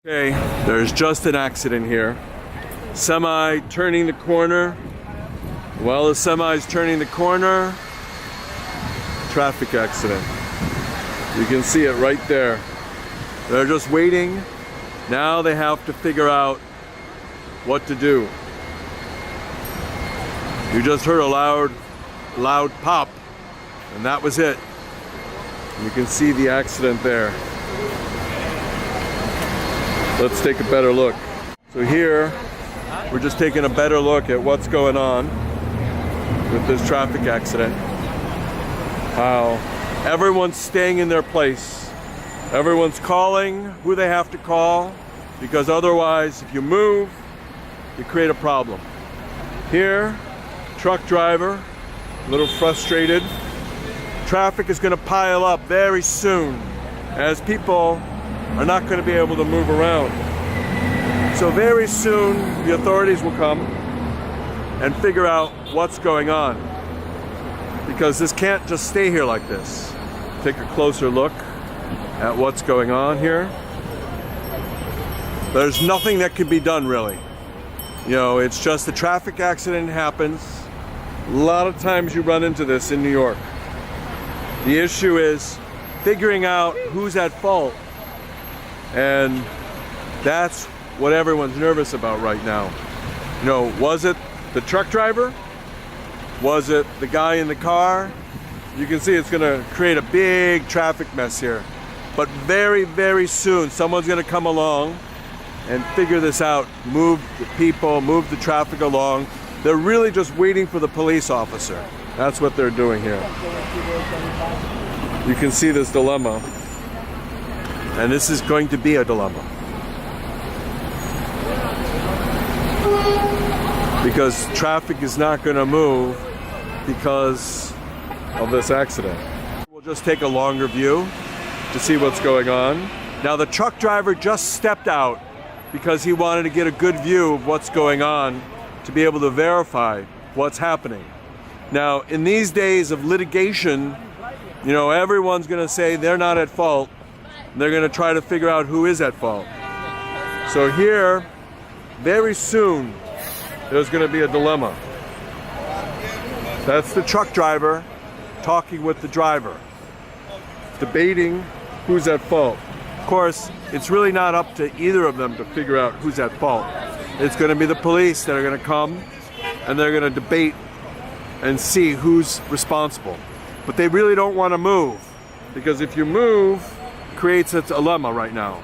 Okay, there's just an accident here. Semi turning the corner. While the semi's turning the corner, traffic accident. You can see it right there. They're just waiting. Now they have to figure out what to do. You just heard a loud pop, and that was it. You can see the accident there. Let's take a better look. So here, we're just taking a better look at what's going on with this traffic accident. How everyone's staying in their place. Everyone's calling who they have to call, because otherwise, if you move, you create a problem. Here, truck driver, a little frustrated. Traffic is going to pile up very soon as people are not going to be able to move around. So very soon the authorities will come and figure out what's going on, because this can't just stay here like this. Take a closer look at what's going on here. There's nothing that can be done really. You know, it's just a traffic accident happens. A lot of times you run into this in New York. The issue is figuring out who's at fault. And that's what everyone's nervous about right now. You know, was it the truck driver? Was it the guy in the car? You can see it's gonna create a big traffic mess here. But very, very soon, someone's gonna come along and figure this out, move the people, move the traffic along. They're really just waiting for the police officer. That's what they're doing here. You can see this dilemma. And this is going to be a dilemma. Because traffic is not going to move because of this accident. We'll just take a longer view to see what's going on. Now the truck driver just stepped out because he wanted to get a good view of what's going on to be able to verify what's happening. Now in these days of litigation, you know, everyone's going to say they're not at fault. They're going to try to figure out who is at fault. So here, very soon, there's going to be a dilemma. That's the truck driver talking with the driver, debating who's at fault. Of course, it's really not up to either of them to figure out who's at fault. It's going to be the police that are going to come and they're going to debate and see who's responsible. But they really don't want to move, because if you move, creates a dilemma right now.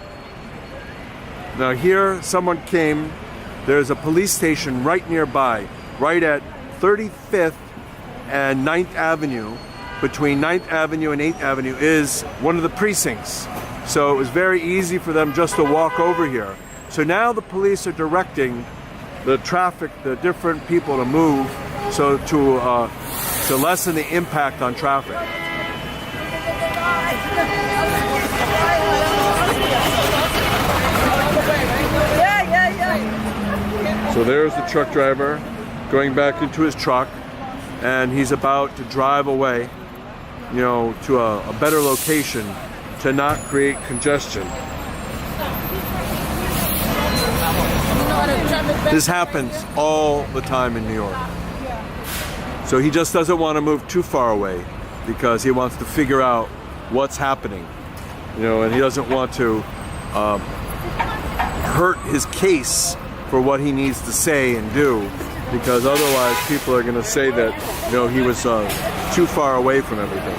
Now here, someone came. There's a police station right nearby, right at 35th and 9th Avenue. Between 9th Avenue and 8th Avenue is one of the precincts. So it was very easy for them just to walk over here. So now the police are directing the traffic, the different people to move, so to lessen the impact on traffic. So there's the truck driver going back into his truck, and he's about to drive away, you know, to a better location to not create congestion. This happens all the time in New York. So he just doesn't want to move too far away because he wants to figure out what's happening, you know, and he doesn't want to hurt his case for what he needs to say and do, because otherwise people are going to say that, you know, he was too far away from everything.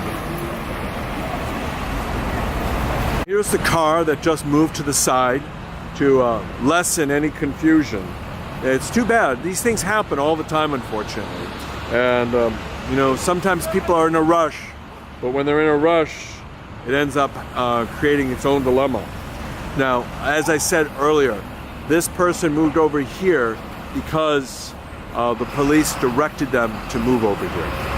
Here's the car that just moved to the side to lessen any confusion. It's too bad. These things happen all the time, unfortunately. And, you know, sometimes people are in a rush, but when they're in a rush, it ends up creating its own dilemma. Now, as I said earlier, this person moved over here because the police directed them to move over here.